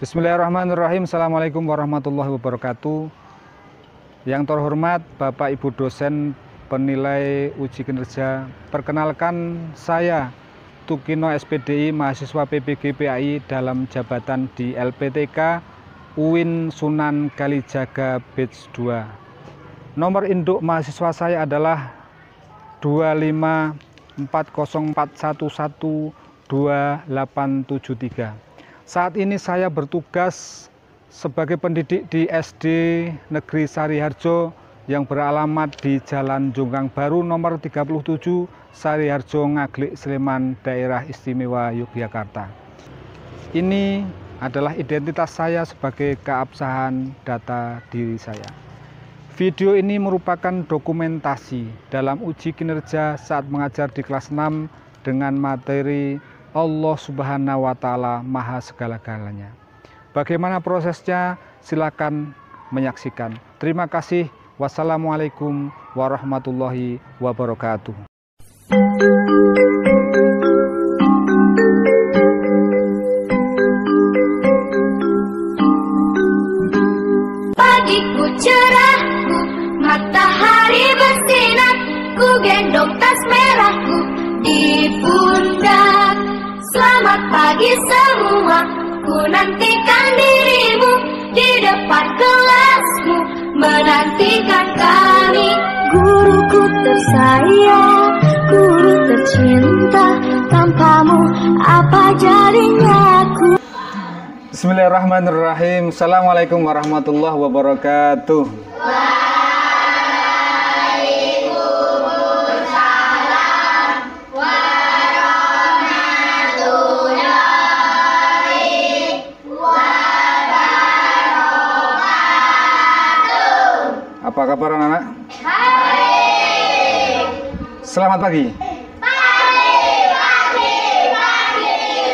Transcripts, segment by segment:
Bismillahirrahmanirrahim. Assalamualaikum warahmatullahi wabarakatuh. Yang terhormat Bapak Ibu dosen penilai uji kinerja, perkenalkan saya Tukino SPDI, mahasiswa PPG PAI dalam jabatan di LPTK UIN Sunan Kalijaga Batch 2. Nomor induk mahasiswa saya adalah 25404112873. Saat ini saya bertugas sebagai pendidik di SD Negeri Sariharjo yang beralamat di Jalan Jongkang Baru nomor 37, Sariharjo, Ngaglik, Sleman, Daerah Istimewa Yogyakarta. Ini adalah identitas saya sebagai keabsahan data diri saya. Video ini merupakan dokumentasi dalam uji kinerja saat mengajar di kelas 6 dengan materi Allah Subhanahu wa Ta'ala Maha Segala-galanya. Bagaimana prosesnya? Silakan menyaksikan. Terima kasih. Wassalamualaikum warahmatullahi wabarakatuh. Pagiku cerahku, matahari bersinar, ku gendong tas merahku di pundak. Selamat pagi semua, ku nantikan dirimu di depan kelasmu, menantikan kami. Guruku tersayang, guru tercinta, tanpamu apa jadinya aku. Bismillahirrahmanirrahim. Assalamualaikum warahmatullahi wabarakatuh. Apa kabar anak-anak? Baik. Selamat pagi. Pagi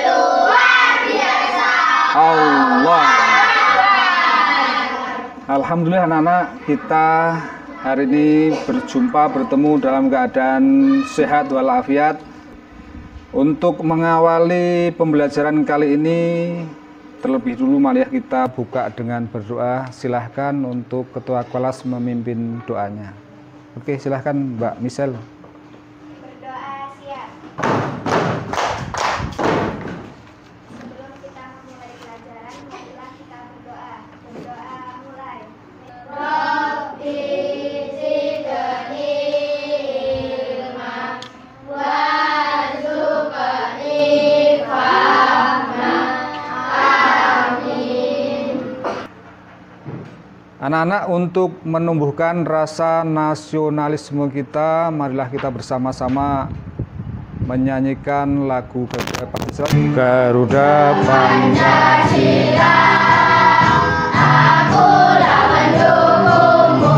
luar biasa. Allah. Alhamdulillah anak-anak, kita hari ini bertemu dalam keadaan sehat walafiat. Untuk mengawali pembelajaran kali ini, terlebih dulu marilah kita buka dengan berdoa. Silahkan untuk ketua kelas memimpin doanya. Oke, silahkan Mbak Michelle. Berdoa siap. Sebelum kita memulai pelajaran, marilah kita berdoa. Berdoa mulai. Rabbi zidni ilma warzuqni fahma. Anak-anak, untuk menumbuhkan rasa nasionalisme kita, marilah kita bersama-sama menyanyikan lagu Garuda Pancasila. Akulah pendukungmu.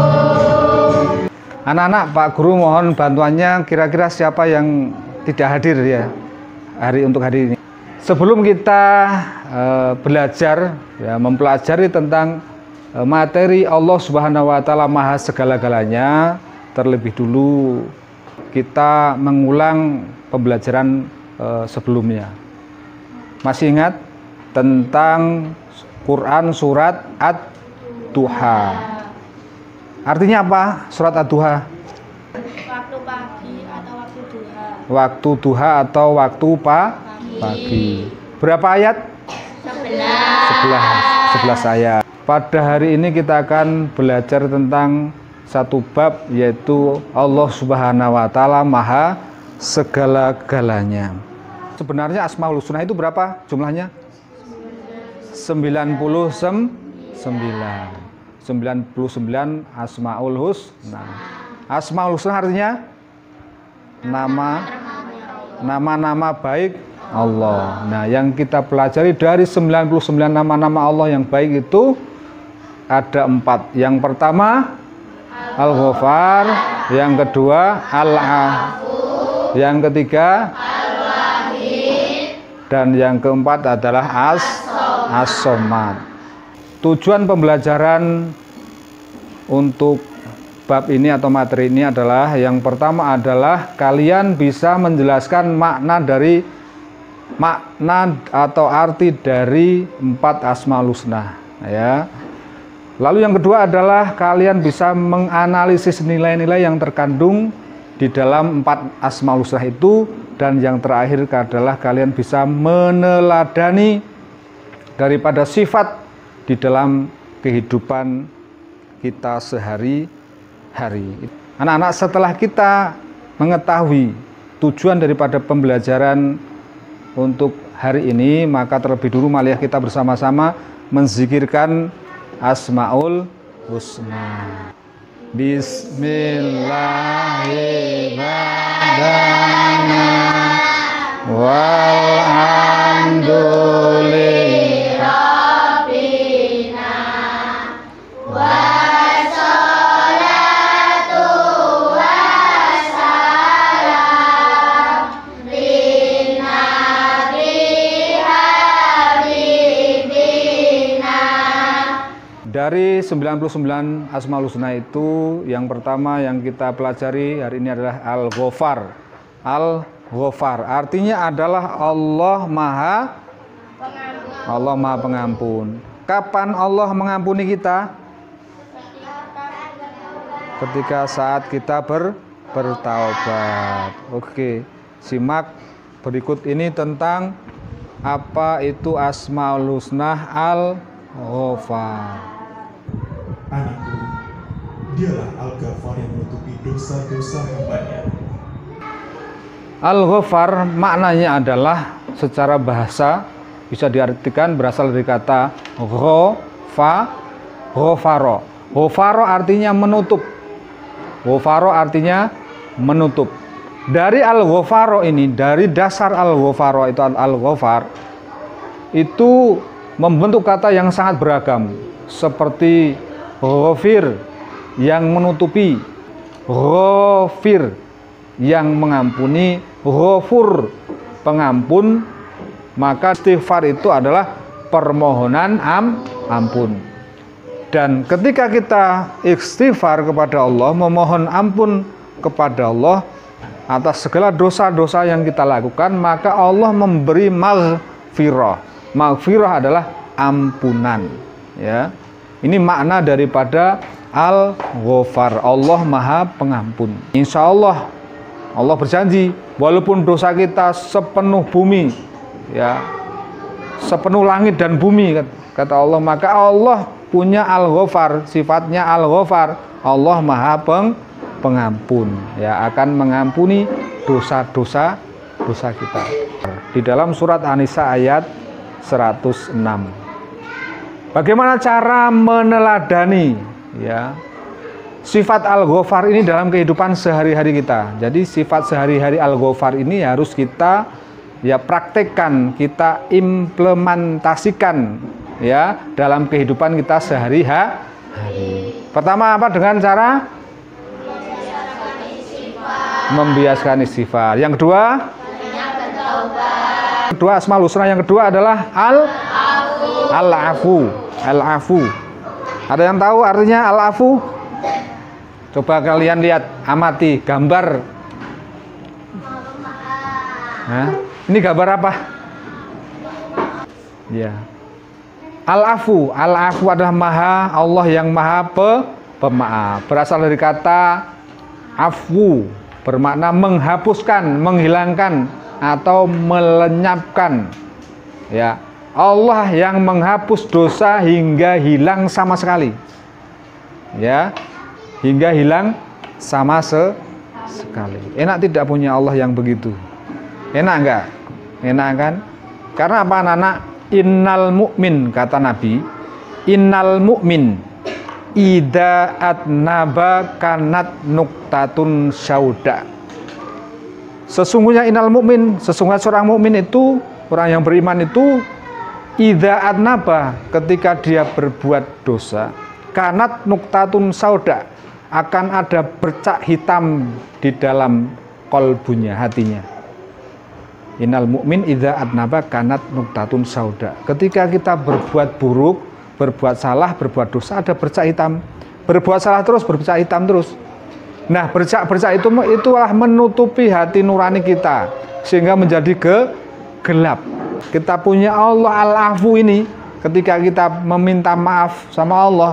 Anak-anak, Pak Guru mohon bantuannya. Kira-kira siapa yang tidak hadir ya untuk hari ini? Sebelum kita belajar, ya, mempelajari tentang materi Allah Subhanahu wa Ta'ala Maha Segala-galanya, terlebih dulu kita mengulang pembelajaran sebelumnya. Masih ingat tentang Quran surat Ad-Duha? Artinya apa surat Ad-Duha? Waktu pagi atau waktu duha. Waktu duha atau waktu pagi. Berapa ayat? 11 ayat. Pada hari ini kita akan belajar tentang satu bab, yaitu Allah Subhanahu wa Ta'ala Maha Segala-galanya. Sebenarnya Asmaul Husna itu berapa jumlahnya? 99 Asmaul Husna. Asmaul Husna artinya nama-nama baik Allah. Nah, yang kita pelajari dari 99 nama-nama Allah yang baik itu ada 4. Yang pertama Al-Ghafar, yang kedua Al-Afu, yang ketiga Al-Wahid, dan yang keempat adalah As-Somad. Tujuan pembelajaran untuk bab ini atau materi ini adalah, yang pertama adalah kalian bisa menjelaskan makna dari makna atau arti dari 4 Asmaul Husna, ya. Lalu yang kedua adalah kalian bisa menganalisis nilai-nilai yang terkandung di dalam 4 Asmaul Husna itu, dan yang terakhir adalah kalian bisa meneladani daripada sifat di dalam kehidupan kita sehari-hari. Anak-anak, setelah kita mengetahui tujuan daripada pembelajaran untuk hari ini, maka terlebih dulu marilah kita bersama-sama menzikirkan Asmaul Husna. Bismillahirrahmanirrahim. Walhamdulillahirrabbilalamin. Wassalatu wassalam linnabi habibina. Dari 99 Asmaul Husna itu, yang pertama yang kita pelajari hari ini adalah Al-Ghafar. Al-Ghafar artinya adalah Allah Maha Pengampun. Kapan Allah mengampuni kita? Ketika saat kita bertaubat. Oke, simak berikut ini tentang apa itu Asmaul Husna Al-Ghafar. Anakku, dialah Al-Ghafar yang menutupi dosa-dosa hambanya. Al-Ghafar maknanya adalah secara bahasa bisa diartikan berasal dari kata ghafaro. Ghafaro artinya menutup. Ghafaro artinya menutup. Dari Al-Ghafaro ini, dari dasar Al-Ghafaro itu Al-Ghafar itu membentuk kata yang sangat beragam, seperti ghafir yang menutupi, ghafir yang mengampuni, ghafur pengampun. Maka istighfar itu adalah permohonan ampun. Dan ketika kita istighfar kepada Allah, memohon ampun kepada Allah atas segala dosa-dosa yang kita lakukan, maka Allah memberi maghfirah. Maghfirah adalah ampunan, ya. Ini makna daripada Al-Ghafar, Allah Maha Pengampun. Insya Allah, Allah berjanji, walaupun dosa kita sepenuh bumi, ya, sepenuh langit dan bumi, kata Allah, maka Allah punya Al-Ghafar, sifatnya Al-Ghafar, Allah Maha Pengampun, ya, akan mengampuni dosa-dosa kita. Di dalam surat An-Nisa ayat 106. Bagaimana cara meneladani, ya, sifat Al-Ghafar ini dalam kehidupan sehari-hari kita. Jadi sifat sehari-hari Al-Ghafar ini harus kita, ya, praktekkan, kita implementasikan, ya, dalam kehidupan kita sehari-hari. Pertama apa? Dengan cara membiasakan istighfar. Yang kedua, Asmaul Husna yang kedua adalah Al-Afu. Al-Afu. Ada yang tahu artinya Al-Afu? Coba kalian lihat, amati gambar. Hah? Ini gambar apa? Ya. Al-Afu. Al-Afu adalah Allah yang Maha Pemaaf. Berasal dari kata afu, bermakna menghapuskan, menghilangkan atau melenyapkan. Ya. Allah yang menghapus dosa hingga hilang sama sekali, ya, hingga hilang sama sekali. Enak tidak punya Allah yang begitu? Enak enggak? Enak kan? Karena apa, anak-anak? Innal mu'min, kata Nabi, innal mu'min idza atnaba kanat nuktatun syauda. Sesungguhnya innal mu'min, sesungguhnya seorang mukmin itu, orang yang beriman itu, idza atnaba, ketika dia berbuat dosa, kanat nuktatun sauda, akan ada bercak hitam di dalam kolbunya, hatinya. Innal mu'min idza atnaba kanat nuktatun sauda. Ketika kita berbuat buruk, berbuat salah, berbuat dosa, ada bercak hitam. Berbuat salah terus, bercak hitam terus. Nah, bercak-bercak itulah menutupi hati nurani kita, sehingga menjadi gelap. Kita punya Allah Al-Afu ini, ketika kita meminta maaf sama Allah,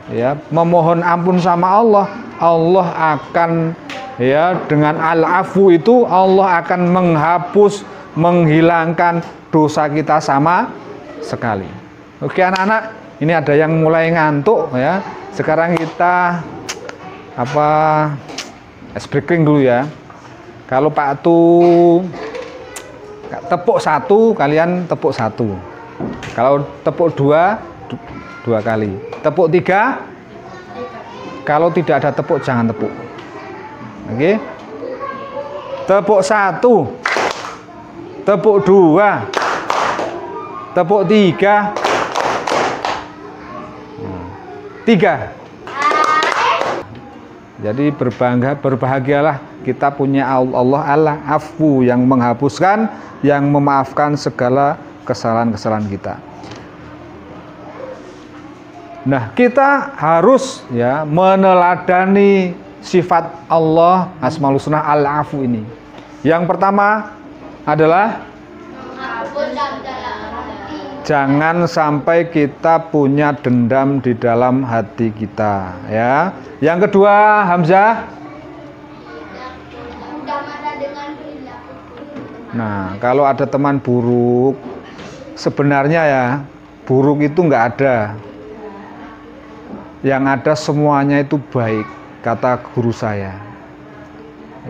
ya, memohon ampun sama Allah, Allah akan, ya, dengan Al-Afu itu Allah akan menghapus, menghilangkan dosa kita sama sekali. Oke anak-anak, ini ada yang mulai ngantuk ya. Sekarang kita es breaking dulu ya. Kalau Pak Tu tepuk 1, kalian tepuk 1. Kalau tepuk 2, 2 kali. Tepuk 3, kalau tidak ada tepuk jangan tepuk. Oke. Tepuk 1, tepuk 2, tepuk 3, 3. Jadi berbahagialah kita punya Allah Al-Afu yang menghapuskan, yang memaafkan segala kesalahan-kesalahan kita. Nah, kita harus ya meneladani sifat Allah Asmaul Husna Al-Afu ini. Yang pertama adalah jangan sampai kita punya dendam di dalam hati kita, ya. Yang kedua, Hamzah. Nah, kalau ada teman buruk, sebenarnya ya buruk itu nggak ada. Yang ada semuanya itu baik, kata guru saya.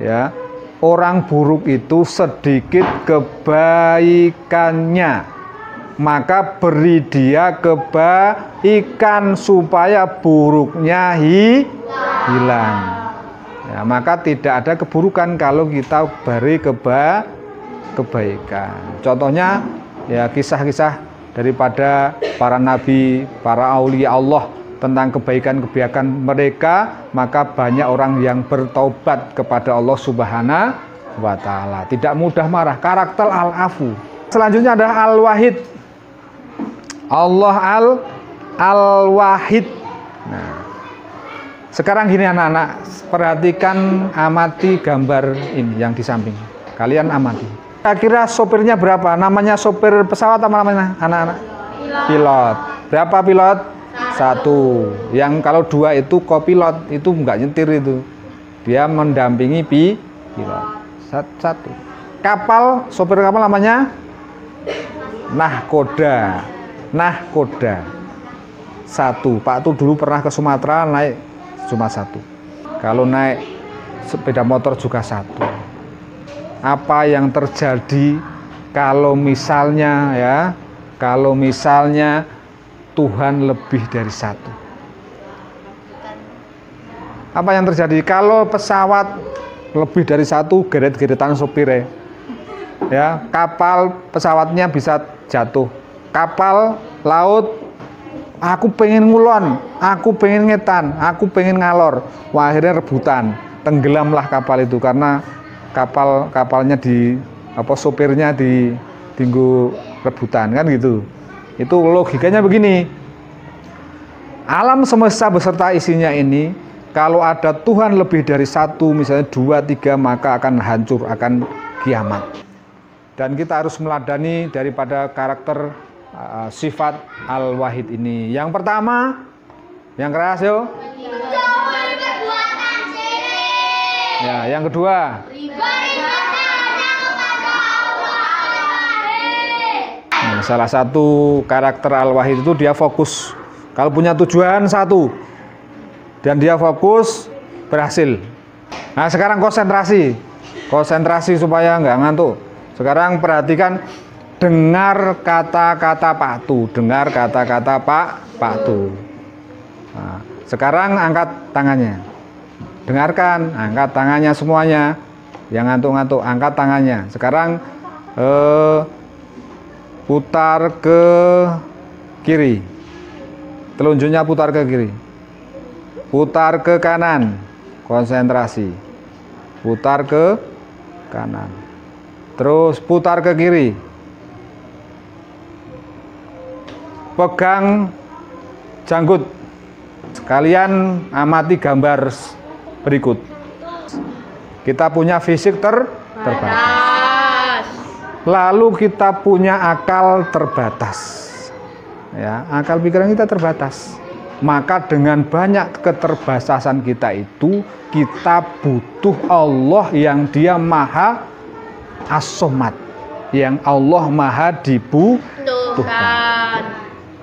Ya, orang buruk itu sedikit kebaikannya, maka beri dia kebaikan supaya buruknya hilang. Ya, maka tidak ada keburukan kalau kita beri kebaikan. Contohnya ya kisah-kisah daripada para nabi, para aulia Allah tentang kebaikan-kebaikan mereka, maka banyak orang yang bertaubat kepada Allah Subhanahu wa taala. Tidak mudah marah, karakter Al-Afu. Selanjutnya ada Al-Wahid. Allah Al-Wahid. Nah, sekarang gini anak-anak, perhatikan, amati gambar ini yang di samping. Kalian amati. Kira-kira sopirnya berapa? Namanya sopir pesawat apa namanya anak-anak? Pilot. Berapa pilot? 1. Yang kalau 2 itu kopilot, itu enggak nyetir itu. Dia mendampingi pilot. 1. Kapal, sopir kapal namanya nahkoda. 1. Pak Tu dulu pernah ke Sumatera naik cuma 1. Kalau naik sepeda motor juga 1. Apa yang terjadi kalau misalnya Tuhan lebih dari 1? Apa yang terjadi kalau pesawat lebih dari 1, geret-geretan sopirnya? Ya, kapal pesawatnya bisa jatuh. Kapal laut, aku pengen ngulon, aku pengen ngetan, aku pengen ngalor. Wah, akhirnya rebutan, tenggelamlah kapal itu karena kapalnya sopirnya tinggu rebutan kan gitu. Itu logikanya begini. Alam semesta beserta isinya ini, kalau ada Tuhan lebih dari 1, misalnya 2, 3, maka akan hancur, akan kiamat. Dan kita harus meladani daripada karakter sifat Al-Wahid ini. Yang pertama, yang keras yo. Ya, yang kedua. Nah, salah satu karakter Al-Wahid itu dia fokus. Kalau punya tujuan 1 dan dia fokus, berhasil. Nah, sekarang konsentrasi supaya nggak ngantuk. Sekarang perhatikan, dengar kata-kata Pak Tu, Pak Tu. Nah, sekarang angkat tangannya. Dengarkan, angkat tangannya semuanya. Yang ngantuk-ngantuk, angkat tangannya. Sekarang putar ke kiri. Telunjuknya putar ke kiri. Putar ke kanan. Konsentrasi. Putar ke kanan. Terus putar ke kiri. Pegang janggut. Sekalian amati gambar berikut. Kita punya fisik terbatas. lalu kita punya akal terbatas. Ya, akal pikiran kita terbatas. Maka dengan banyak keterbatasan kita itu, kita butuh Allah yang Dia Maha As-Somad, yang Allah Maha dibutuhkan.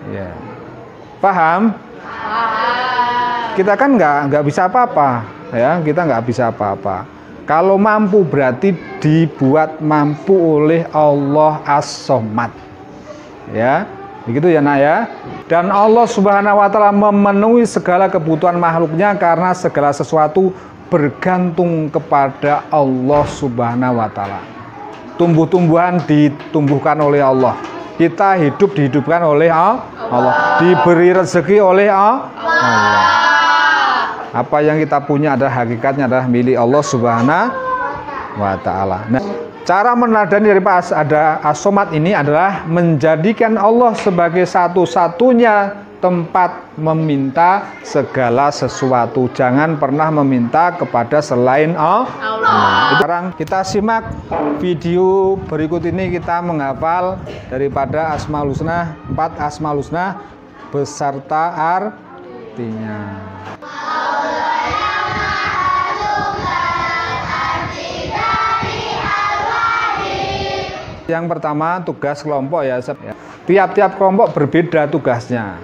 Ya. Paham? Kita kan nggak bisa apa-apa, ya. Kita nggak bisa apa-apa. Kalau mampu berarti dibuat mampu oleh Allah As-Somad. Ya, begitu ya nak ya. Dan Allah Subhanahu wa taala memenuhi segala kebutuhan makhluknya karena segala sesuatu bergantung kepada Allah Subhanahu wa taala. Tumbuh-tumbuhan ditumbuhkan oleh Allah. Kita hidup dihidupkan oleh Allah. Diberi rezeki oleh Allah. Apa yang kita punya adalah hakikatnya adalah milik Allah Subhanahu wa taala. Nah, cara meneladani dari ada As-Somad ini adalah menjadikan Allah sebagai satu-satunya tempat meminta segala sesuatu. Jangan pernah meminta kepada selain Allah. Sekarang kita simak video berikut ini, kita menghafal daripada Asmaul Husna, 4 Asmaul Husna beserta artinya. Yang pertama tugas kelompok ya. Tiap-tiap kelompok berbeda tugasnya.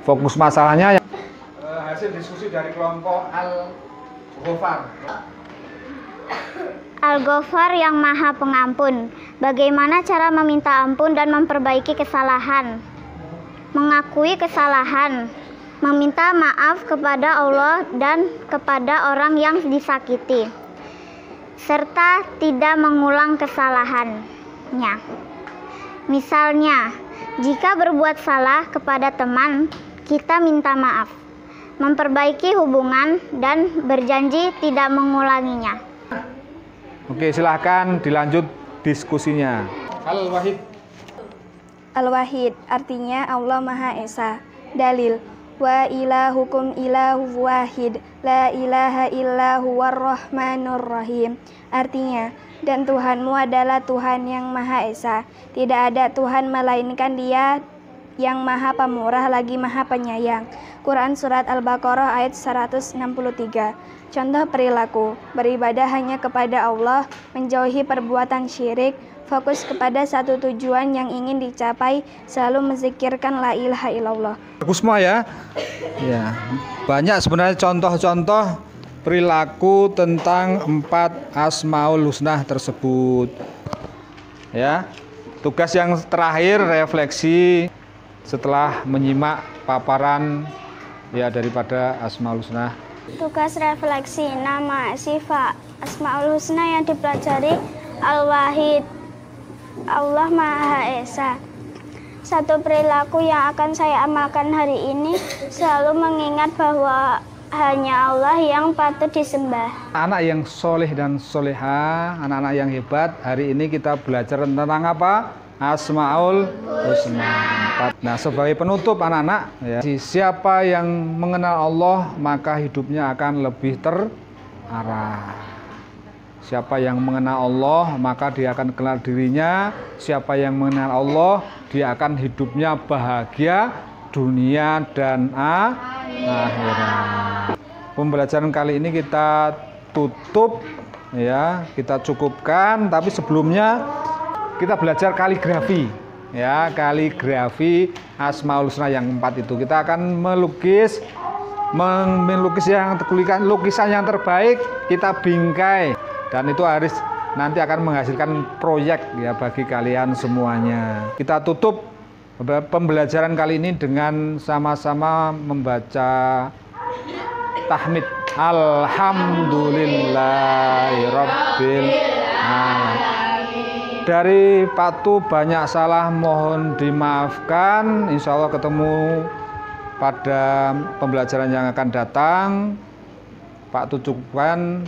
Fokus masalahnya yang hasil diskusi dari kelompok Al-Ghafar. Al-Ghafar yang Maha Pengampun. Bagaimana cara meminta ampun dan memperbaiki kesalahan? Mengakui kesalahan, meminta maaf kepada Allah dan kepada orang yang disakiti, serta tidak mengulang kesalahannya. Misalnya, jika berbuat salah kepada teman, kita minta maaf, memperbaiki hubungan, dan berjanji tidak mengulanginya. Oke, silahkan dilanjut diskusinya. Al-Wahid. Al-Wahid artinya Allah Maha Esa. Dalil: wa ilahukum ilahu wahid, la ilaha illa huwar rahmanur rahim. Artinya, dan Tuhanmu adalah Tuhan yang Maha Esa. Tidak ada Tuhan melainkan Dia yang Maha Pemurah lagi Maha Penyayang. Quran Surat Al-Baqarah ayat 163. Contoh perilaku: beribadah hanya kepada Allah, menjauhi perbuatan syirik, fokus kepada satu tujuan yang ingin dicapai, selalu menzikirkan la ilaha illallah. Bagus semua ya. Ya, banyak sebenarnya contoh-contoh perilaku tentang 4 Asmaul Husna tersebut. Ya, tugas yang terakhir refleksi setelah menyimak paparan ya daripada Asmaul Husna. Tugas refleksi: nama, sifat Asmaul Husna yang dipelajari Al-Wahid, Allah Maha Esa. Satu perilaku yang akan saya amalkan hari ini, selalu mengingat bahwa hanya Allah yang patut disembah. Anak yang soleh dan soleha, anak-anak yang hebat. Hari ini kita belajar tentang apa? Asmaul Husna. Nah, sebagai penutup anak-anak, ya, siapa yang mengenal Allah maka hidupnya akan lebih terarah. Siapa yang mengenal Allah maka dia akan kenal dirinya. Siapa yang mengenal Allah dia akan hidupnya bahagia dunia dan akhirat. Pembelajaran kali ini kita tutup ya, kita cukupkan, tapi sebelumnya kita belajar kaligrafi ya, kaligrafi Asmaul Husna yang 4 itu. Kita akan melukis yang lukisan yang terbaik kita bingkai, dan itu harus nanti akan menghasilkan proyek ya bagi kalian semuanya. Kita tutup pembelajaran kali ini dengan sama-sama membaca tahmid Alhamdulillahirabbil alamin. Dari Patu banyak salah, mohon dimaafkan. Insya Allah ketemu pada pembelajaran yang akan datang. Pak cukupkan.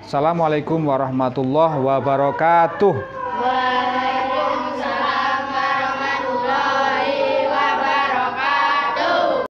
Assalamualaikum warahmatullahi wabarakatuh.